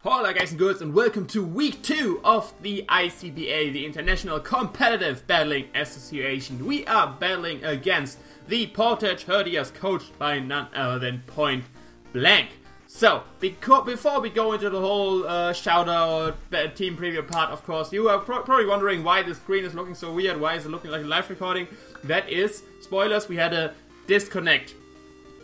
Hola guys and girls, and welcome to week 2 of the ICBA, the International Competitive Battling Association. We are battling against the Portage Herdiers, coached by none other than PointBlanke. So, before we go into the whole shout-out team preview part, of course, you are probably wondering why the screen is looking so weird, why is it looking like a live recording. That is, spoilers, we had a disconnect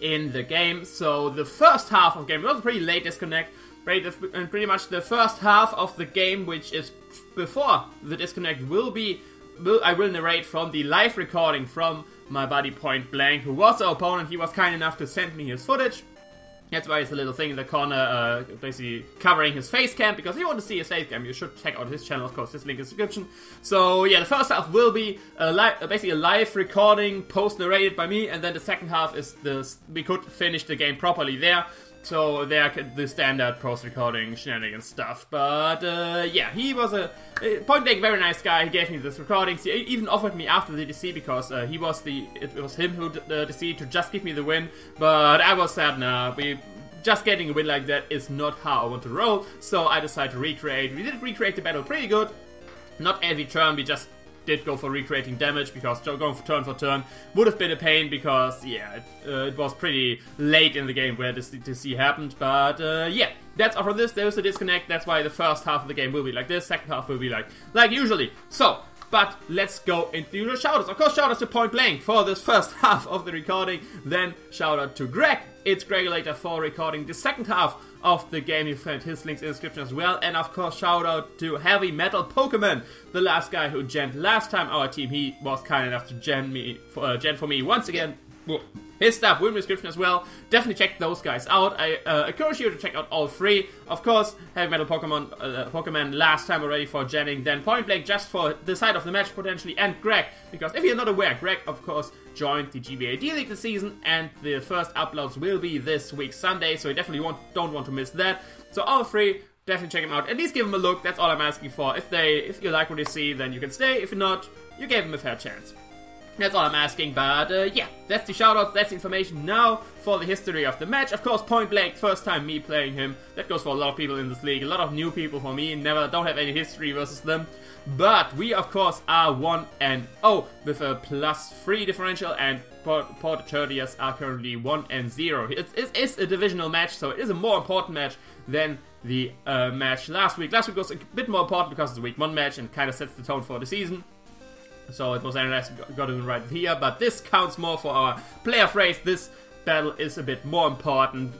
in the game. So the first half of the game, it was a pretty late disconnect, and pretty much the first half of the game, which is before the disconnect, I will narrate from the live recording from my buddy PointBlanke, who was the opponent. He was kind enough to send me his footage. That's why it's a little thing in the corner, basically covering his face cam, because if you want to see his face cam, you should check out his channel, of course, his link in the description. So yeah, the first half will be basically a live recording, post-narrated by me, and then the second half is we could finish the game properly there. So there, the standard post-recording shenanigans stuff. But yeah, he was a PointBlanke, very nice guy. He gave me this recording. He even offered me after the DC, because it was him who DC to just give me the win. But I was sad, nah, just getting a win like that is not how I want to roll. So I decided to recreate. We did recreate the battle pretty good. Not every turn, we just did go for recreating damage, because going for turn would have been a pain, because yeah, it was pretty late in the game where this DC happened. But yeah, that's all for this. There was a disconnect, that's why the first half of the game will be like this, second half will be like usually. So, but let's go into the shoutouts. Of course, shoutouts to PointBlanke for this first half of the recording. Then shoutout to Greg. It's Gregulator for recording the second half of the game. You find his links in the description as well. And of course, shout out to Heavy Metal Pokemen, the last guy who genned last time our team. He was kind enough to gen for me once again. His stuff will be in the description as well. Definitely check those guys out. I encourage you to check out all three. Of course, Heavy Metal Pokemen last time already for genning. Then PointBlanke just for the side of the match potentially. And Greg, because if you're not aware, Greg of course joined the GBA D-League this season. And the first uploads will be this week Sunday. So you definitely don't want to miss that. So all three, definitely check them out. At least give them a look. That's all I'm asking for. If you like what you see, then you can stay. If not, you gave them a fair chance. That's all I'm asking, but yeah, that's the shoutouts, that's the information. Now for the history of the match. Of course, PointBlanke, first time me playing him. That goes for a lot of people in this league, a lot of new people for me, don't have any history versus them. But we, of course, are 1-0 with a +3 differential, and Portage Herdiers are currently 1-0. It is a divisional match, so it is a more important match than the match last week. Last week was a bit more important because it's a week 1 match and kind of sets the tone for the season. So it was nice, got it right here, but this counts more for our playoff race. This battle is a bit more important.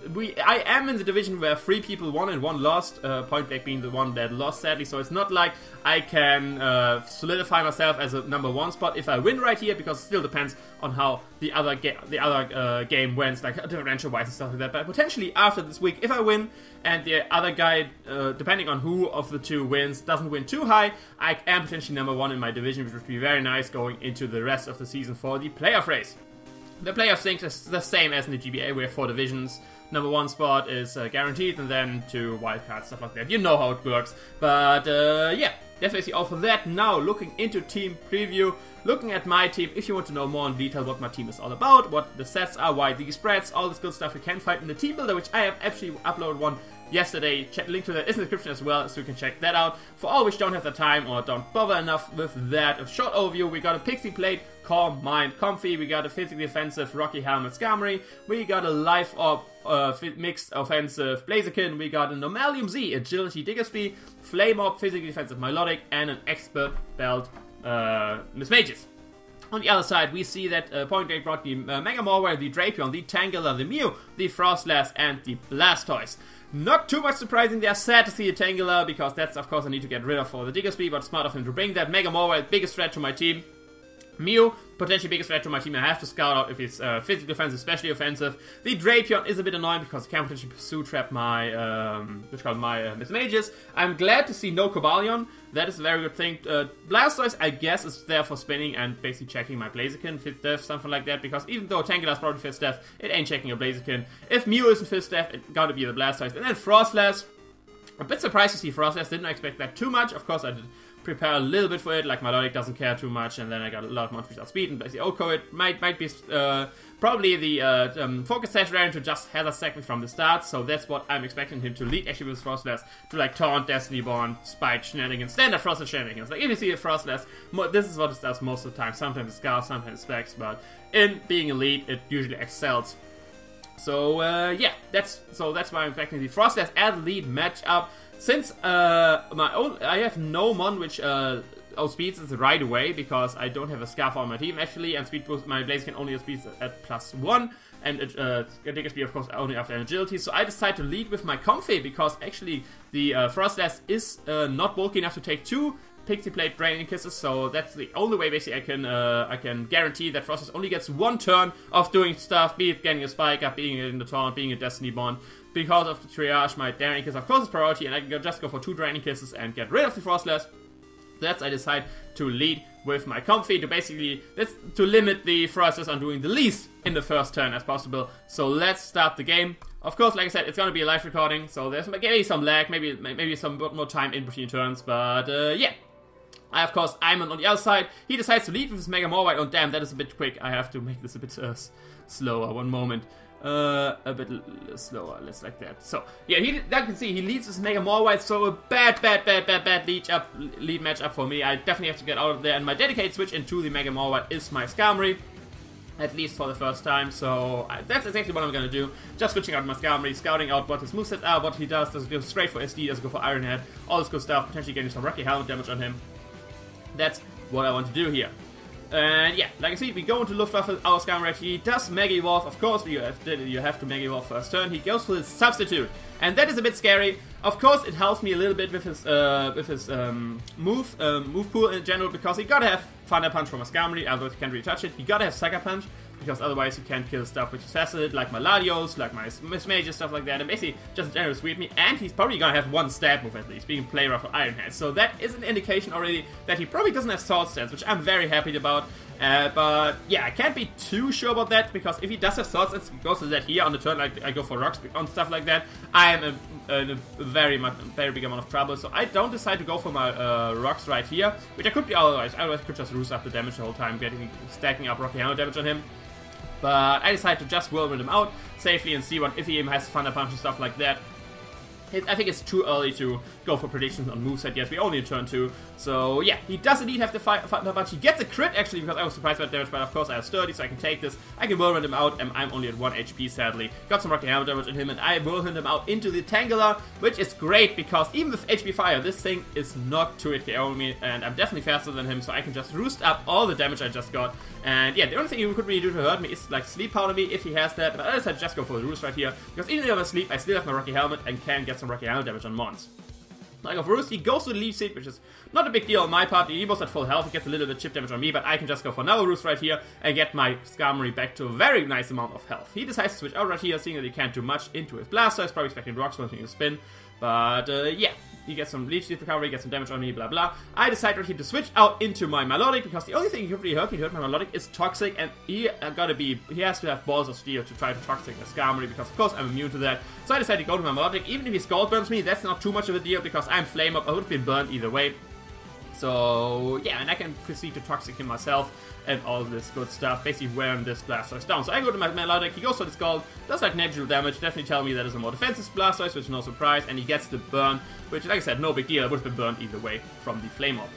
I am in the division where 3 people won and 1 lost, PointBlanke being the one that lost, sadly, so it's not like I can solidify myself as a #1 spot if I win right here, because it still depends on how the other game went, like differential-wise and stuff like that. But potentially after this week, if I win and the other guy, depending on who of the 2 wins, doesn't win too high, I am potentially #1 in my division, which would be very nice going into the rest of the season for the playoff race. The playoff thing is the same as in the GBA. We have 4 divisions. #1 spot is guaranteed, and then 2 wildcards, stuff like that. You know how it works. But yeah, that's basically all for that. Now, looking into team preview, looking at my team. If you want to know more in detail what my team is all about, what the sets are, why these spreads, all this good stuff you can find in the team builder, which I have actually uploaded one yesterday. Link to that is in the description as well, so you can check that out. For all which don't have the time or don't bother enough with that, a short overview. We got a Pixie Plate, Calm Mind, Comfy. We got a physically offensive Rocky Helmet, Skarmory. We got a Life Orb, mixed offensive Blaziken. We got a Normalium Z, Agility Diggersby, Flame Orb, physically defensive Milotic, and an Expert Belt Mismagius. On the other side, we see that PointBlanke brought the Mega Mawile, the Drapion, the Tangela, the Mew, the Frostlass, and the Blastoise. Not too much surprising there. Sad to see a Tangela, because that's, of course, I need to get rid of for the Diggersby, but smart of him to bring that. Mega Mawile, biggest threat to my team. Mew, potentially biggest threat to my team. I have to scout out if it's physical offensive, especially offensive. The Drapion is a bit annoying because it can potentially pursue trap my Mismagius. I'm glad to see no Cobalion. That is a very good thing. Blastoise, I guess, is there for spinning and basically checking my Blaziken, 5th def, something like that. Because even though Tangela is probably 5th def, it ain't checking a Blaziken. If Mew isn't 5th def, it's gotta be the Blastoise. And then Frostlass. A bit surprised to see Frostlass. Didn't expect that too much. Of course, I did prepare a little bit for it, like Milotic doesn't care too much, and then I got a lot of monsters without speed, and basically Oko it might be probably the Focus Sash variant to just Hazard Sack me from the start, so that's what I'm expecting him to lead actually with Frostlass, to like Taunt, Destiny Bond, Spike, Shenanigans, standard Frostlass Shenanigans. Like if you see a Frostlass, this is what it does most of the time. Sometimes it's Scarf, sometimes it's Specs, but in being a lead, it usually excels. So yeah, that's why I'm expecting the Frostlass as lead matchup. Since I have no mon which outspeeds it right away because I don't have a Scarf on my team actually, and Speed Boost, my Blaze can only outspeed at +1, and Digger Speed of course only after Agility. So I decide to lead with my Comfey because actually the Frostlass is not bulky enough to take 2 Pixie Plate Draining Kisses, so that's the only way basically I can guarantee that Frostlass only gets 1 turn of doing stuff, be it getting a Spike up, being in the Taunt, being a Destiny Bond. Because of the Triage, my Draining Kiss of course is priority, and I can just go for 2 Draining Kisses and get rid of the Frostlass. That's I decide to lead with my Comfey to basically, to limit the Frostlass on doing the least in the first turn as possible. So let's start the game. Of course, like I said, it's gonna be a live recording, so there's maybe some lag, maybe some more time in between turns, but yeah. Of course, I'm on the other side. He decides to lead with his Mega Morwhite. Oh damn, that is a bit quick. I have to make this a bit slower. One moment. A bit slower, let's like that. So, yeah, you can see he leads with Mega Morwhite, so a bad lead matchup for me. I definitely have to get out of there, and my dedicated switch into the Mega Morwhite is my Skarmory, at least for the first time, so that's exactly what I'm gonna do. Just switching out my Skarmory, scouting out what his movesets are, what he does he go straight for SD, does he go for Iron Head, all this good stuff, potentially getting some Rocky Helmet damage on him. That's what I want to do here. And yeah, like I said, we go into Luftwaffe, our Skarmory. He does Mega Evolve, of course, you have to Mega Evolve first turn. He goes for his Substitute, and that is a bit scary. Of course, it helps me a little bit with his move pool in general, because he gotta have Thunder Punch from a Skarmory, otherwise he can't really touch it. He gotta have Sucker Punch, because otherwise you can't kill stuff which is faceted, like my Latios, like my Miss Mages, stuff like that, and basically just generally sweep me, and he's probably gonna have 1 stab move at least, being Play Rough or Iron Head, so that is an indication already that he probably doesn't have Sword Stance, which I'm very happy about, but yeah, I can't be too sure about that, because if he does have Sword Stance, he goes to that here on the turn, like I go for Rocks on stuff like that, I am in a very big amount of trouble, so I don't decide to go for my Rocks right here, which I could be otherwise I could just roost up the damage the whole time, stacking up Rocky Hammer damage on him. But I decided to just whirlwind him out safely and see if he even has Thunder Punch and stuff like that. I think it's too early to go for predictions on moveset yet. We only in turn 2. So yeah, he does indeed have the Thunder Punch. He gets a crit actually, because I was surprised by the damage, but of course I have Sturdy, so I can take this. I can whirlwind him out, and I'm only at 1 HP sadly. Got some Rocky Hammer damage on him, and I whirlwind him out into the Tangela, which is great, because even with HP Fire, this thing is not 2-hit KOing me, and I'm definitely faster than him, so I can just roost up all the damage I just got. And yeah, the only thing he could really do to hurt me is like Sleep Powder me if he has that, but I decided to just go for the Roost right here, because even if I'm asleep, I still have my Rocky Helmet and can get some Rocky Helmet damage on Mons. Like of Roost, he goes to the Leaf Seed, which is not a big deal on my part. He was at full health, he gets a little bit chip damage on me, but I can just go for another Roost right here and get my Skarmory back to a very nice amount of health. He decides to switch out right here, seeing that he can't do much into his Blastoise, probably expecting Rock Smash to spin, but yeah. He gets some Leech Seed recovery, gets some damage on me, blah blah. I decide right here to switch out into my Milotic, because the only thing he could really hurt my Milotic is Toxic, and he has to have Balls of Steel to try to Toxic a Skarmory, because of course I'm immune to that. So I decided to go to my Milotic. Even if he Scald Burns me, that's not too much of a deal, because I'm Flame Up, I would have been burned either way. So yeah, and I can proceed to Toxic him myself and all this good stuff, basically wearing this Blastoise down. So I go to my Milotic, he goes for the Scald, does like natural damage, definitely tell me that is a more defensive Blastoise, which is no surprise, and he gets the burn, which like I said, no big deal, I would have been burned either way from the Flame Orb.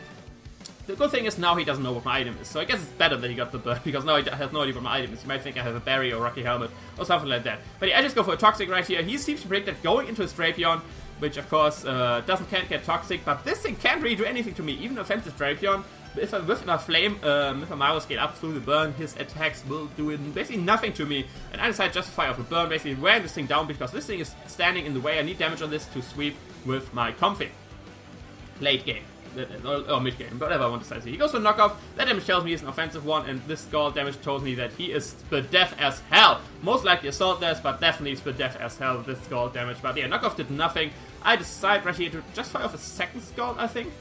The good thing is now he doesn't know what my item is, so I guess it's better that he got the burn, because now he has no idea what my item is. He might think I have a Berry or Rocky Helmet or something like that. But yeah, I just go for a Toxic right here. He seems to predict that going into his Drapion, which of course can't get Toxic, but this thing can't really do anything to me, even offensive Drapion. With my Flame, with a Milo Scale up through the burn, his attacks will do basically nothing to me. And I decide just to fire off a burn, basically wearing this thing down, because this thing is standing in the way. I need damage on this to sweep with my Comfey. Late game. Or mid game, whatever I want to say. He goes for knockoff, that damage tells me he's an offensive one, and this Scald damage tells me that he is split deaf as hell. Most likely Assault Dash, but definitely split deaf as hell with this Scald damage. But yeah, knockoff did nothing. I decide right here to just fire off a second Scald, I think.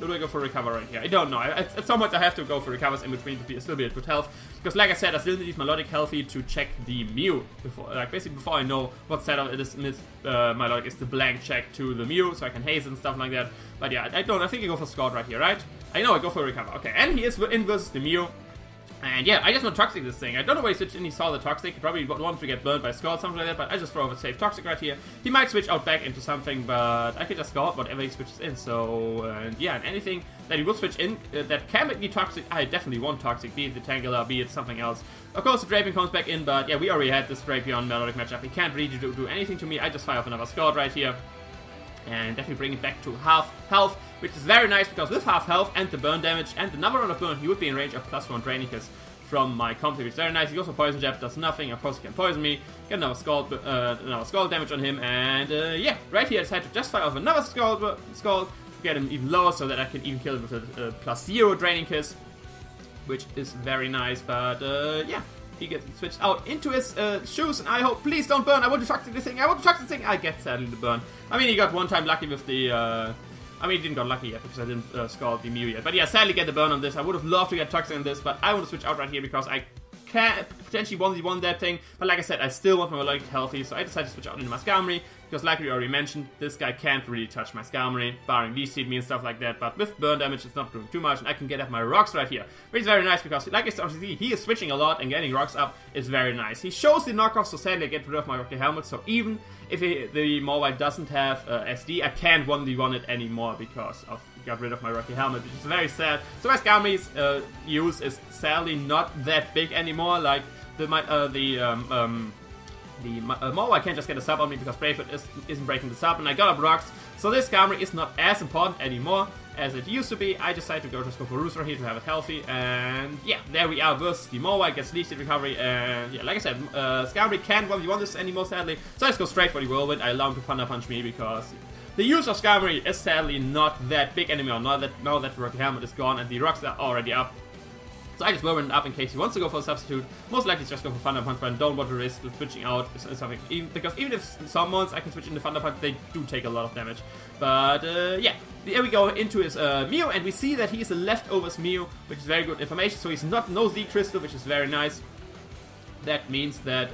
Or do I go for recover right here? I don't know. At some point I have to go for recovers in between to still be at good health. Because like I said, I still need Milotic healthy to check the Mew. Basically before I know what setup it is, Milotic is the blank check to the Mew, so I can haze and stuff like that. But yeah, I think I go for Scald right here, right? I know I go for recover. Okay, and he is in versus the Mew. And yeah, I just want Toxic this thing. I don't know why he switched in, he saw the Toxic. He probably wanted to get burned by Scald, something like that, but I just throw over safe Toxic right here. He might switch out back into something, but I could just Scald whatever he switches in. So, yeah, and anything that he will switch in that can make me Toxic, I definitely want Toxic, be it the Tangela, be it something else. Of course, the Drapion comes back in, but yeah, we already had this Drapion Melodic matchup. He can't really do anything to me. I just fire off another Scald right here. And definitely bring it back to half health, which is very nice because with half health and the burn damage and another round of burn, he would be in range of +1 Drainicus from my Competetive, which is very nice. He goes for Poison Jab, does nothing. Of course, he can poison me, get another Scald damage on him, and yeah, right here I decided to just fire off another Scald to get him even lower so that I can even kill him with a +0 Drainicus, which is very nice. But yeah. He gets switched out into his shoes, and I hope, please don't burn. I want to Toxic this thing. I get sadly the burn. I mean, he got one time lucky with the, I mean, he didn't got lucky yet because I didn't Scald the Mew yet. But yeah, sadly get the burn on this. I would have loved to get Toxic on this, but I want to switch out right here because I can potentially 1v1 that thing. But like I said, I still want my Melodic healthy, so I decided to switch out into my Skarmory. Because like we already mentioned, this guy can't really touch my Skarmory, barring V-Seed me and stuff like that. But with burn damage, it's not doing too much, and I can get at my rocks right here. Which is very nice, because like I said, he is switching a lot, and getting rocks up is very nice. He shows the knockoff, so sadly I get rid of my Rocky Helmet, so even if the Mawile doesn't have SD, I can't 1v1 it anymore because of got rid of my Rocky Helmet, which is very sad. So my Skarmory's use is sadly not that big anymore, like the Mawile can't just get a sub on me because Brave isn't breaking the sub, and I got up rocks, so this Skarmory is not as important anymore as it used to be. I decided to just go for Rooster here to have it healthy, and yeah, there we are versus the Mawile, gets least recovery, and yeah, like I said, Skarmory can't 1v1 this anymore sadly, so I just go straight for the Whirlwind. I allow him to Thunder Punch me because the use of Skarmory is sadly not that big anymore, now that the Rocky Helmet is gone and the rocks are already up. So I just Whirlwind up in case he wants to go for a substitute. Most likely just go for Thunder Punch, but I don't want to risk switching out something. Because even if some mons I can switch into Thunder Punch, they do take a lot of damage. But yeah, there we go into his Mew, and we see that he is a leftovers Mew, which is very good information. So he's no Z Crystal, which is very nice. That means that,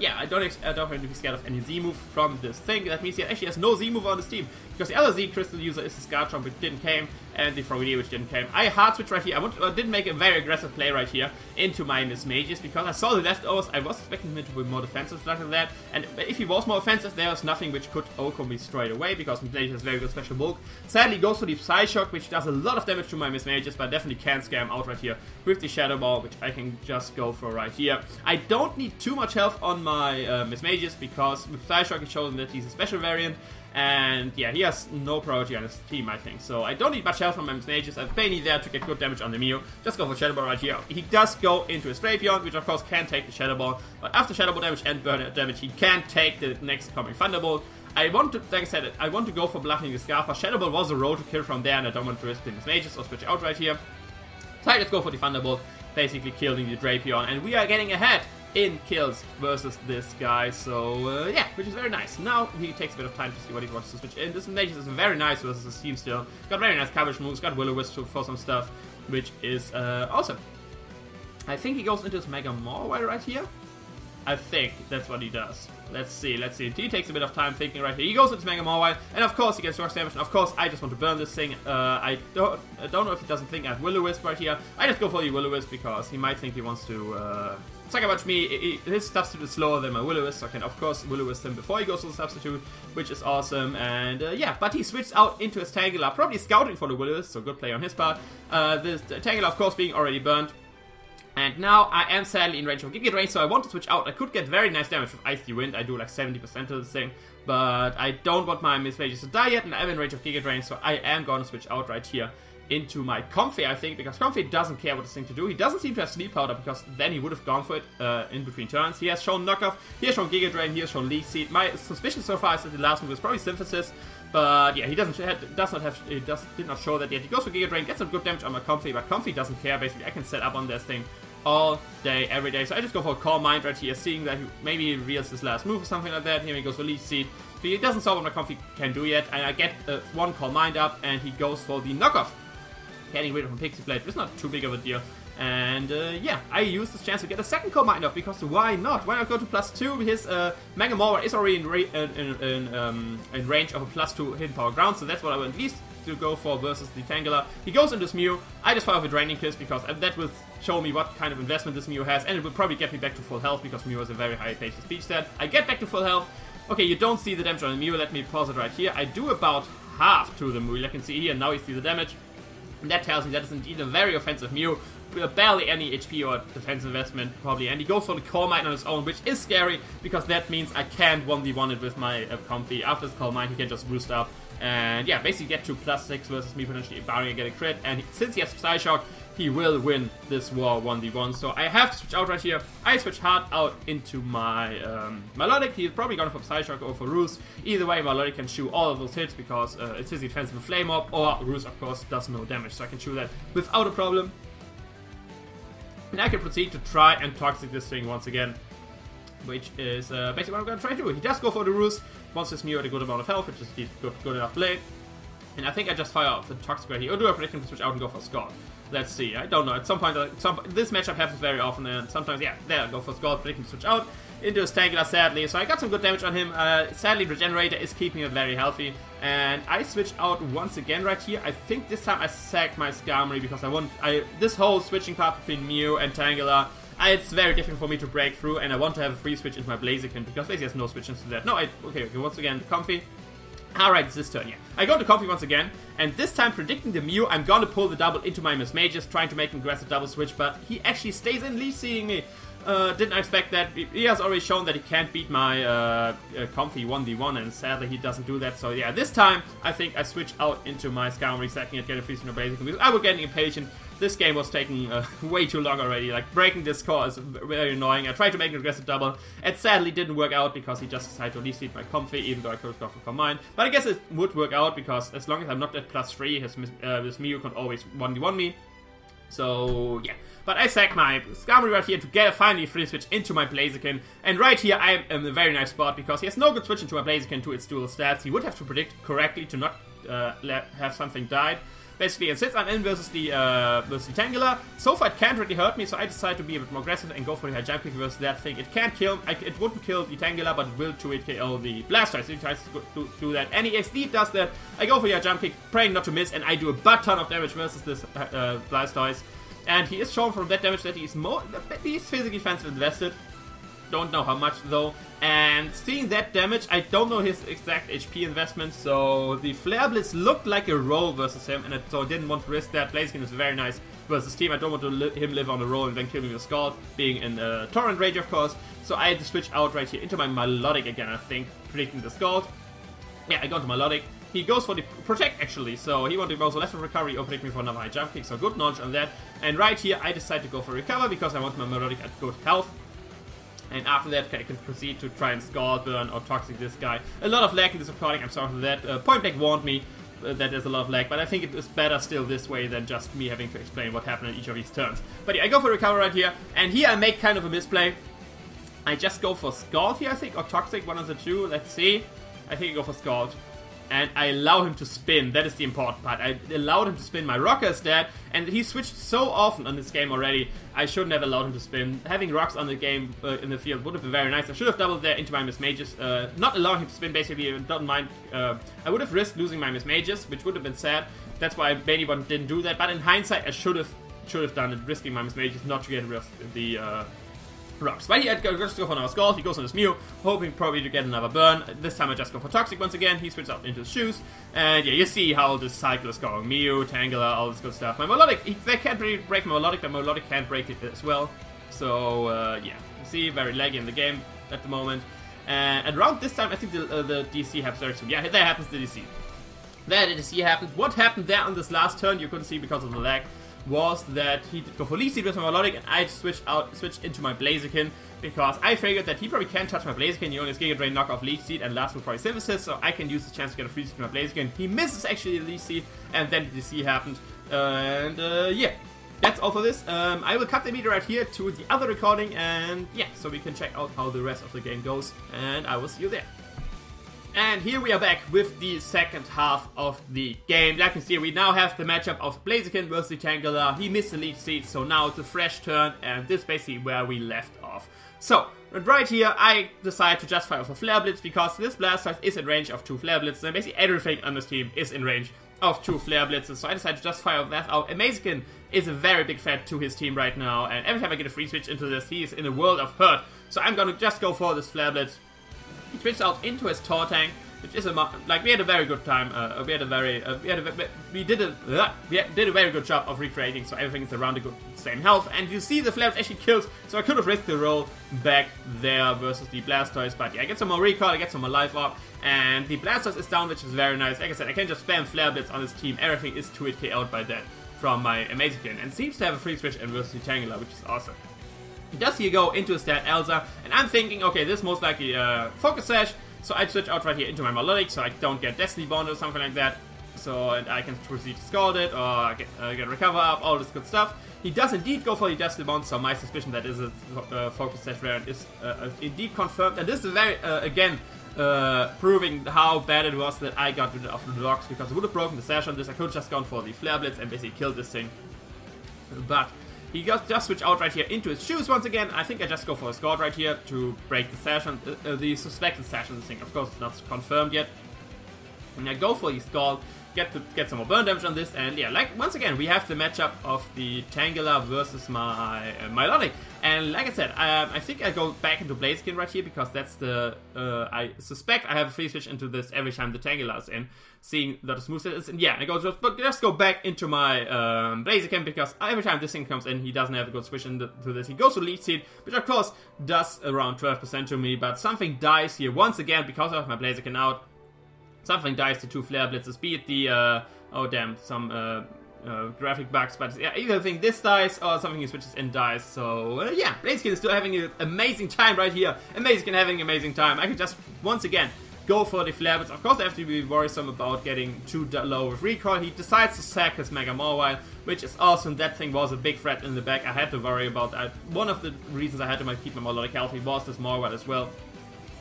yeah, I don't have to be scared of any Z move from this thing. That means he actually has no Z move on his team. Because the other Z Crystal user is the Scartron, which didn't came, and the Frogadier, which didn't came. I hard switch right here. I didn't make a very aggressive play right here into my Miss Mages, because I saw the leftovers. I was expecting him to be more defensive like that. And if he was more offensive, there was nothing which could Ocom me straight away, because Miss Mages has very good special bulk. Sadly, goes for the Psyshock, which does a lot of damage to my Miss Mages, but definitely can scare him out right here with the Shadow Ball, which I can just go for right here. I don't need too much health on my Miss Mages, because with Psyshock he's shown that he's a special variant. And yeah, he has no priority on his team, I think. So I don't need much health from my Miss Mages. I'm mainly there to get good damage on the Mew. Just go for Shadow Ball right here. He does go into his Drapion, which of course can take the Shadow Ball. But after Shadow Ball damage and burn damage, he can't take the next coming Thunderbolt. I want to, like I said, I want to go for bluffing the Scarf. Shadow Ball was a road to kill from there, and I don't want to risk the Miss Mages or switch out right here. So I just go for the Thunderbolt, basically killing the Drapion. And we are getting ahead in kills versus this guy, so yeah, which is very nice. Now he takes a bit of time to see what he wants to switch in. This Mages is very nice versus his team still. Got very nice coverage moves, got Will-O-Wisp for some stuff, which is awesome. I think he goes into his Mega Mawile right here. I think that's what he does. Let's see. He takes a bit of time thinking right here. He goes into his Mega Mawile, and of course he gets rocks damage, and of course I just want to burn this thing. I don't know if he doesn't think I have Will-O-Wisp right here. I just go for the Will-O-Wisp because he might think he wants to Sucker Punch me. His substitute is slower than my Will-O-Wisp, so I can of course Will-O-Wisp him before he goes to the substitute, which is awesome. And yeah, but he switched out into his Tangela, probably scouting for the Will-O-Wisp, so good play on his part. The Tangela of course being already burned. And now I am sadly in range of Giga Drain, so I want to switch out. I could get very nice damage with Icy Wind. I do like 70% of this thing. But I don't want my Miss Mages to die yet, and I'm in range of Giga Drain, so I am going to switch out right here into my Comfey, I think, because Comfey doesn't care what this thing to do. He doesn't seem to have Sleep Powder, because then he would have gone for it in between turns. He has shown Knockoff, he has shown Giga Drain, he has shown Leaf Seed. My suspicion so far is that the last move is probably Synthesis. But yeah, he did not show that yet. He goes for Giga Drain, gets some good damage on my Comfey, but Comfey doesn't care, basically. I can set up on this thing all day, every day. So I just go for a Calm Mind right here, seeing that maybe he reveals his last move or something like that. Here he goes for Leaf Seed. But he doesn't solve what my Comfey can do yet, and I get one Calm Mind up, and he goes for the Knockoff. Getting rid of a Pixie Blade, it's not too big of a deal. And yeah, I use this chance to get a second Calm Mind off, because why not? Why not go to +2? His Mega Mawile is already in range of a +2 hidden power ground, so that's what I will at least to go for versus the Tangela. He goes into this Mew. I just fire off a Draining Kiss because that will show me what kind of investment this Mew has, and it will probably get me back to full health because Mew has a very high HP speech stat. I get back to full health. Okay, you don't see the damage on the Mew. Let me pause it right here. I do about half to the Mew. You can see here, now you see the damage. And that tells me that is indeed a very offensive Mew. Barely any HP or defense investment, probably. And he goes for the Calm Mind on his own, which is scary, because that means I can't 1v1 it with my Comfy. After this Calm Mind, he can just boost up. And yeah, basically get to +6 versus me, potentially barring and get a crit. And since he has Psyshock, he will win this war 1v1. So I have to switch out right here. I switch hard out into my Melodic. He's probably going for Psyshock or for Roost. Either way, Melodic can shoot all of those hits because it's his defensive Flame Orb, or Roost, of course, does no damage. So I can shoot that without a problem. And I can proceed to try and Toxic this thing once again, which is basically what I'm going to try to do. He does go for the Roost, wants this Mew at a good amount of health, which is good enough play. And I think I just fire off the Toxic right here, or do I predict him to switch out and go for Scald? Let's see, I don't know, at some point, this matchup happens very often, and sometimes, yeah, there I go for Scald, predict him to switch out into his Tangela, sadly. So I got some good damage on him. Sadly, Regenerator is keeping it very healthy. And I switch out once again right here. I think this time I sacked my Skarmory because this whole switching part between Mew and Tangela, it's very difficult for me to break through, and I want to have a free switch into my Blaziken because basically there's no switch into that. No, okay, once again, Comfy. Alright, it's this turn, yeah. I go to Comfy once again, and this time predicting the Mew, I'm gonna pull the double into my Miss Mages, trying to make an aggressive double switch, but he actually stays in lead seeing me. Didn't expect that. He has already shown that he can't beat my Comfy 1v1, and sadly he doesn't do that. So yeah, this time I think I switch out into my Skarmory, sacking it, get a free spin basically, because I was getting impatient. This game was taking way too long already. Like, breaking this score is very annoying. I tried to make an aggressive double. It sadly didn't work out because he just decided to lead seed my Comfy, even though I could have gone for Combine. But I guess it would work out because as long as I'm not at +3, his Mew can always 1v1 me. So yeah. But I sack my Skarmory right here to get finally free switch into my Blaziken. And right here I am in a very nice spot because he has no good switch into my Blaziken to its dual stats. He would have to predict correctly to not have something died. Basically, and since I'm in versus the Tangela, so far it can't really hurt me, so I decide to be a bit more aggressive and go for the high jump kick versus that thing. It can't kill, it wouldn't kill the Tangela, but it will 2-hit KO the Blastoise. So he tries to do that. And he XD does that. I go for the high jump kick, praying not to miss, and I do a butt ton of damage versus this Blastoise. And he is shown from that damage that he's physically defensive invested. Don't know how much though. And seeing that damage, I don't know his exact HP investment, so the Flare Blitz looked like a roll versus him, and so I didn't want to risk that. Blaziken is very nice versus team. I don't want to him live on a roll and then kill me with Scald, being in Torrent Rage of course. So I had to switch out right here into my Melodic again, I think, predicting the Scald. Yeah, I go to Melodic. He goes for the Protect actually, so he wanted to go for left of recovery or predict me for another high jump kick, so good knowledge on that. And right here I decide to go for Recover because I want my Melodic at good health. And after that, I can proceed to try and Scald Burn or Toxic this guy. A lot of lag in this recording, I'm sorry for that. PointBlanke warned me that there's a lot of lag, but I think it is better still this way than just me having to explain what happened in each of these turns. But yeah, I go for Recover right here, and here I make kind of a misplay. I just go for Scald here, I think, or Toxic, one of the two. Let's see. I think I go for Scald. And I allow him to spin, that is the important part. I allowed him to spin, my Rocker is dead, and he switched so often on this game already, I shouldn't have allowed him to spin. Having rocks on the game, in the field would have been very nice. I should have doubled there into my Miss Mages, not allowing him to spin basically, don't mind. I would have risked losing my Miss Mages, which would have been sad. That's why Baby One didn't do that, but in hindsight I should have done it, risking my Miss Mages not to get rid of the rocks. But he goes to go for another Scald, he goes on his Mew, hoping probably to get another burn. This time I just go for Toxic once again, he switches out into his shoes, and yeah, you see how this cycle is going. Mew, Tangela, all this good stuff. My Melodic, they can't really break my Melodic, but my Melodic can't break it as well. So, yeah, you see, very laggy in the game at the moment. And around this time, I think the DC happens very soon. Yeah, there happens the DC. There the DC happened. What happened there on this last turn, you couldn't see because of the lag, was that he did go for Leaf Seed with my Melodic, and I switched into my Blaziken because I figured that he probably can't touch my Blaziken. He only has Giga Drain, knock off Leaf Seed, and last will probably Synthesis, so I can use this chance to get a free seed to my Blaziken. He misses actually the Leaf Seed, and then the DC happened. And yeah, that's all for this. I will cut the video right here to the other recording, and yeah, so we can check out how the rest of the game goes, and I will see you there. And here we are back with the second half of the game. Like you can see, we now have the matchup of Blaziken versus the Tangela. He missed the lead seed, so now it's a fresh turn, and this is basically where we left off. So, right here, I decide to just fire off a Flare Blitz because this Blastoise is in range of 2 Flare Blitzes, and basically everything on this team is in range of 2 Flare Blitzes, so I decided to just fire that out. Amazikin is a very big threat to his team right now, and every time I get a free switch into this, he is in a world of hurt. So I'm gonna just go for this Flare Blitz. He switched out into his Tortank, which is like, we had a very good time. We did a very good job of recreating, so everything is around the same health. And you see the Flare Blitz actually kills, so I could have risked the roll back there versus the Blastoise. But yeah, I get some more recall, I get some more life up, and the Blastoise is down, which is very nice. Like I said, I can just spam Flare Blitz on this team. Everything is 2-hit KO'd by that from my Amazikin, and seems to have a free switch in versus the Tangela, which is awesome. He does here go into his dad Elsa, and I'm thinking, okay, this is most likely Focus Sash, so I switch out right here into my Melodic, so I don't get Destiny Bond or something like that. So, and I can proceed to Scald it, or get Recover Up, all this good stuff. He does indeed go for the Destiny Bond, so my suspicion that is a Focus Sash variant is indeed confirmed. And this is very, again, proving how bad it was that I got rid of the dogs, because I would have broken the Sash on this. I could have just gone for the Flare Blitz and basically killed this thing. But he just switch out right here into his shoes once again. I think I just go for a Scald right here to break the Sash on the suspected Sash on this thing. Of course, it's not confirmed yet. And I go for the Scald, get some more burn damage on this, and yeah, like once again we have the matchup of the Tangela versus my Milotic. And like I said, I think I go back into Blaziken right here, because that's the I suspect I have a free switch into this every time the Tangela is in, seeing that the smooth set is in. Yeah, I just go back into my Blaziken, because every time this thing comes in, he doesn't have a good switch into this. He goes to Leech Seed, which of course does around 12% to me, but something dies here once again because of my Blaziken out. Something dies to 2 Flare Blitzes, be it the, oh damn, some graphic bugs, but yeah, either thing this dies or something he switches in dies. So yeah, Blaziken is still having an amazing time right here. Amazikin having an amazing time. I can just, once again, go for the Flare Blitz. Of course I have to be worrisome about getting too low with recall. He decides to sack his Mega Mawile, which is awesome. That thing was a big threat in the back. I had to worry about that. One of the reasons I had to keep my Melodic healthy was this Mawile as well.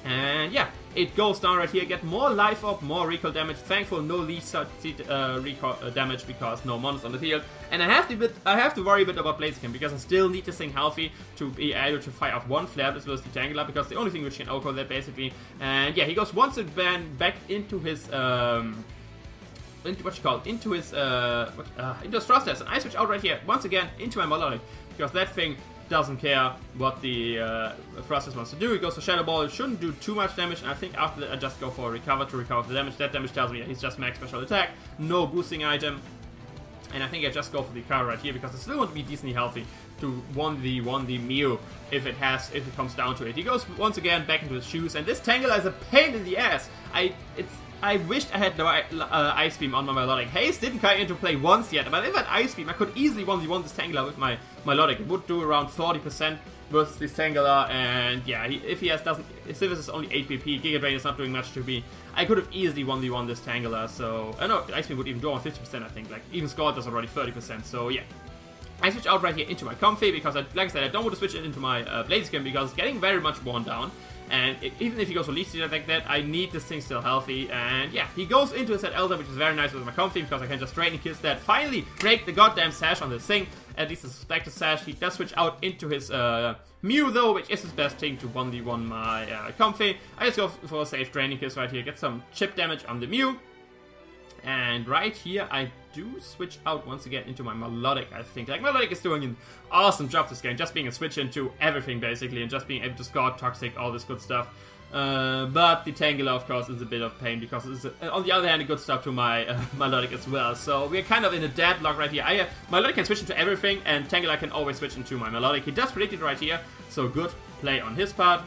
And yeah, it goes down right here, get more life up, more recall damage. Thankful no Leech Seed recall damage, because no monsters on the field. And I have to worry a bit about Blaziken, because I still need this thing healthy to be able to fire off 1 Flare Blitz versus the Tangela, because the only thing which can OHKO that basically. And yeah, he goes once again back into his into his Frost Test, and I switch out right here once again into my Melodic, because that thing doesn't care what the Frostus wants to do. He goes for Shadow Ball. It shouldn't do too much damage, and I think after that I just go for Recover to recover the damage. That damage tells me he's just max special attack, no boosting item, and I think I just go for the Recover right here, because I still want to be decently healthy to 1v1 the Mew if it comes down to it. He goes once again back into his shoes, and this Tangela is a pain in the ass. I wished I had the Ice Beam on my Melodic. Haze didn't come into play once yet, but if I had Ice Beam, I could easily 1v1 this Tangela with my Melodic. It would do around 40% versus this Tangela, and yeah, if this is only 8 PP, Giga Drain is not doing much to me. I could have easily 1v1 this Tangela, so I know Ice Beam would even do on 50%, I think. Like, even Scald does already 30%, so yeah. I switch out right here into my Comfy, because like I said, I don't want to switch it into my Blaziken, because it's getting very much worn down. And even if he goes for Leech Seed like that, I need this thing still healthy. And yeah, he goes into his head Elder, which is very nice with my Comfy, because I can just Dragon Kiss that. Finally break the goddamn Sash on this thing. At least the suspected Sash. He does switch out into his Mew though, which is his best thing to 1v1 my Comfy. I just go for a safe Draining Kiss right here, get some chip damage on the Mew. And right here, I do switch out once again into my Melodic, I think. Like, Melodic is doing an awesome job this game, just being a switch into everything, basically, and just being able to score Toxic, all this good stuff. But the Tangela, of course, is a bit of pain, because it's, on the other hand, a good start to my Melodic as well. So we're kind of in a deadlock right here. Melodic can switch into everything, and Tangela can always switch into my Melodic. He does predict it right here, so good play on his part.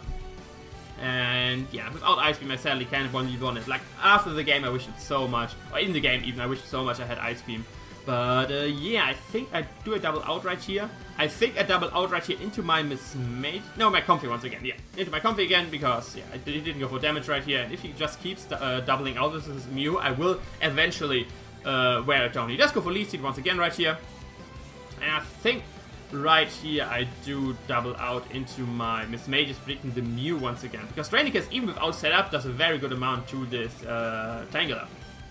And yeah, without Ice Beam I sadly can't 1v1 it. Like, after the game I wish it so much, or in the game even, I wish so much I had Ice Beam. But yeah, I think I do a double out right here. I think I double out right here into my no, my Comfy once again, yeah. Into my Comfy again, because yeah, he didn't go for damage right here. And if he just keeps doubling out with his Mew, I will eventually wear it down. He does go for Leech Seed once again right here. And I think right here I do double out into my Miss Mages, predicting the Mew once again, because Draining Kiss, even without setup, does a very good amount to this Tangela,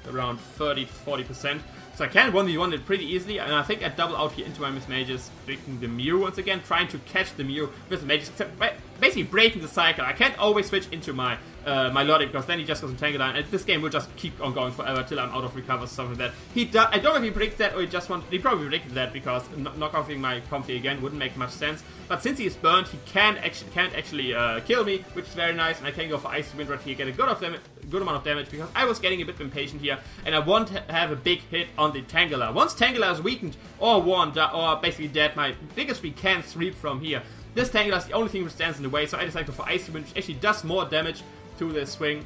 around 30-40%. So I can 1v1 it pretty easily, and I think I double out here into my Miss Mages, predicting the Mew once again, trying to catch the Mew with the Mages, except basically breaking the cycle. I can't always switch into my Melodic, because then he just goes in Tangela, and this game will just keep on going forever till I'm out of recovers, something like that. I don't know if he predicts that, or he probably predicted that, because knockoffing my Comfy again wouldn't make much sense. But since he is burned, he can't actually kill me, which is very nice, and I can go for Icy Wind right here, get a good amount of damage, because I was getting a bit impatient here, and I want to have a big hit on the Tangela. Once Tangela is weakened, or or basically dead, my biggest we can sweep from here. This Tangela is the only thing which stands in the way, so I decided to go for Icy Wind, which actually does more damage to this swing.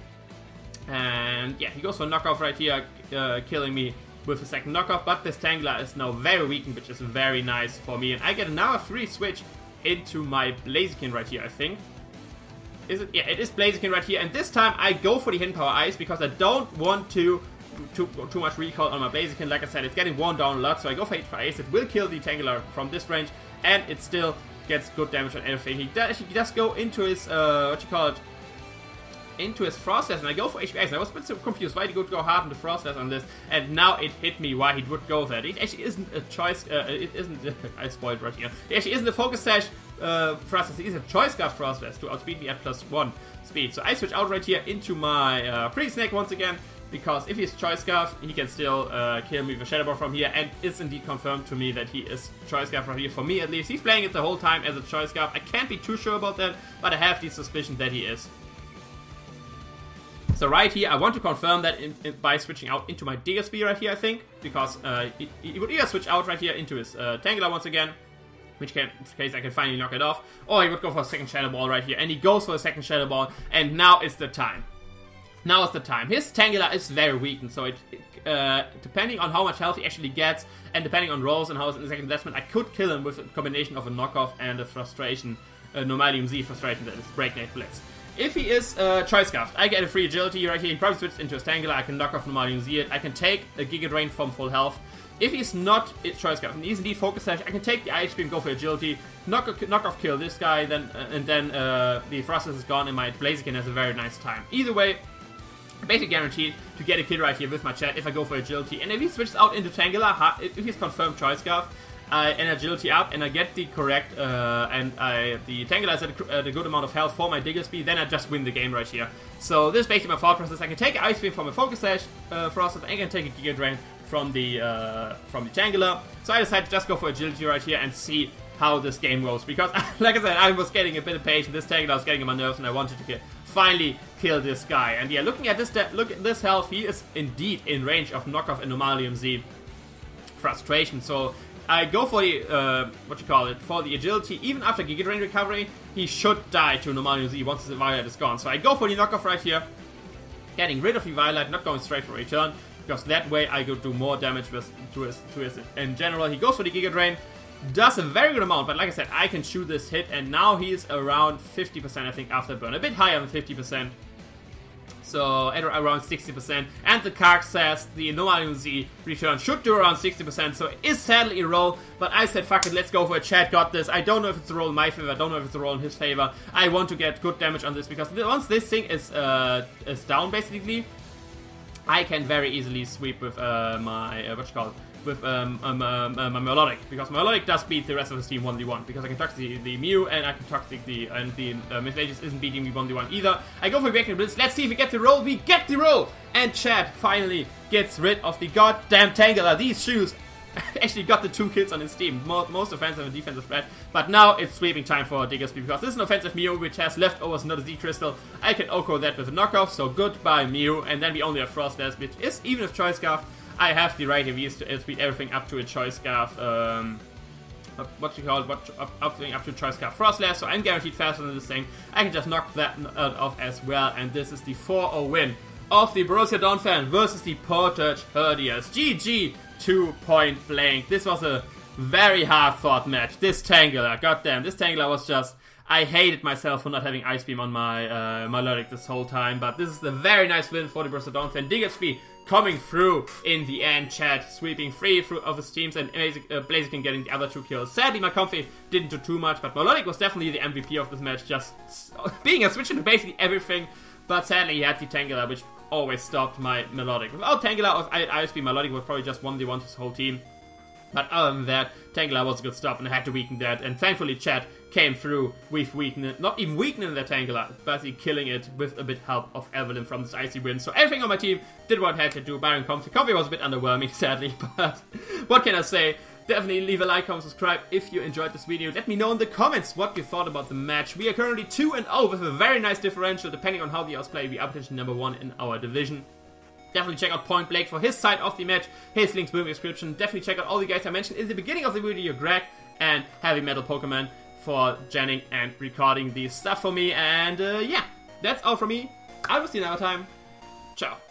And yeah, he goes for a knockoff right here, killing me with a second knockoff, but this Tangela is now very weakened, which is very nice for me, and I get another free switch into my Blaziken right here, I think. Is it? Yeah, it is Blaziken right here, and this time I go for the Hidden Power Ice, because I don't want too much recoil on my Blaziken. Like I said, it's getting worn down a lot, so I go for Hidden Power Ice. It will kill the Tangela from this range, and it still gets good damage on everything. He does go into his, into his Frostlass, and I go for HPX, and I was a bit so confused why he would go hard on the Frostlass on this, and now it hit me why he would go there. It actually isn't a choice, it isn't, I spoiled right here, it actually isn't a Focus Sash Frostlass, it is a Choice Scarf Frostlass to outspeed me at +1 speed. So I switch out right here into my Pretty Snake once again, because if he's Choice Scarf, he can still kill me with Shadow Ball from here, and it's indeed confirmed to me that he is Choice Scarf right here, for me at least. He's playing it the whole time as a Choice Scarf. I can't be too sure about that, but I have the suspicion that he is. So right here, I want to confirm that by switching out into my Diggersby right here, I think, because he would either switch out right here into his Tangela once again, which case I can finally knock it off, or he would go for a second Shadow Ball right here, and he goes for a second Shadow Ball, and now is the time. Now is the time. His Tangela is very weakened, so depending on how much health he actually gets, and depending on rolls and how it's in the second investment, I could kill him with a combination of a knockoff and a Frustration, Normalium Z Frustration, that is Breakneck Blitz. If he is Choice Scarf, I get a free agility right here. He probably switches into his Tangela. I can knock off Normalium Z. I can take a Giga Drain from full health. If he's not Choice Scarf and he's indeed Focus Sash, I can take the Ice Beam, go for agility, knock off kill this guy, and then the Frostlass is gone, and my Blaziken has a very nice time. Either way, basically guaranteed to get a kill right here with my chat if I go for agility. And if he switches out into Tangela, if he's confirmed Choice Scarf, and agility up, and I get the correct, the Tangela is at a good amount of health for my Diggersby, then I just win the game right here. So this is basically my thought process. I can take an Ice Beam from a Focus Sash Frostlass, and I can take a Giga Drain from the Tangela. So I decided to just go for agility right here and see how this game goes, because like I said, I was getting a bit impatient. This Tangela was getting on my nerves, and I wanted to finally kill this guy. And yeah, look at this health, he is indeed in range of knockoff and Normalium Z Frustration. So I go for the, for the agility. Even after Giga Drain recovery, he should die to Normalium Z once the Violet is gone. So I go for the knockoff right here, getting rid of the Violet, not going straight for return, because that way I go do more damage to his in general. He goes for the Giga Drain, does a very good amount, but like I said, I can shoot this hit, and now he's around 50%, I think, after burn. A bit higher than 50%. So at around 60%, and the card says the Normalium Z return should do around 60%, so it is sadly a roll, but I said fuck it, let's go for a chat, got this. I don't know if it's a roll in my favor, I don't know if it's a roll in his favor. I want to get good damage on this, because once this thing is down basically, I can very easily sweep with my, my Melodic, because Melodic does beat the rest of his team 1v1, because I can toxic the Mew, and I can toxic the Mismagius isn't beating me 1v1 either. I go for Breakneck Blitz, let's see if we get the roll. We get the roll! And Chad finally gets rid of the goddamn Tangela. These shoes actually got the 2 kills on his team, most offensive and defensive threat. But now it's sweeping time for Diggersby, because this is an offensive Mew which has leftovers, not a Z Crystal. I can Oko that with a knockoff, so goodbye Mew, and then we only have Frostlass, which is, even if Choice Scarf, I have the right AVs to speed everything up to a Choice Scarf, up to Choice Scarf Frostlass, so I'm guaranteed faster than this thing. I can just knock that off as well, and this is the 4-0 win of the Borussia Donphan versus the Portage Herdiers. GG to Point Blank. This was a very hard-fought match. This Tangela, goddamn, this Tangela was just... I hated myself for not having Ice Beam on my Melodic this whole time, but this is a very nice win for the Borussia Donphan. Diggersby coming through in the end, Chad, sweeping 3 of his teams, and Blaziken getting the other 2 kills. Sadly, my Comfy didn't do too much, but Melodic was definitely the MVP of this match, just being a switch into basically everything, but sadly he had the Tangela, which always stopped my Melodic. Without Tangela or Ice Beam, Melodic would probably just 1v1 his whole team. But other than that, Tangela was a good stop and I had to weaken that. And thankfully Chad came through with weakening, not even weakening the Tangela, but killing it with a bit help of Evelyn from this icy win. So everything on my team did what I had to do. Byron Comfy. Comfy was a bit underwhelming, sadly, but what can I say? Definitely leave a like, comment, subscribe if you enjoyed this video. Let me know in the comments what you thought about the match. We are currently 2-0 with a very nice differential. Depending on how the odds play, we are potentially number 1 in our division. Definitely check out PointBlanke for his side of the match. His links will be in the description. Definitely check out all the guys I mentioned in the beginning of the video. Greg and Heavy Metal Pokemon for genning and recording the stuff for me. And yeah, that's all from me. I will see you another time. Ciao.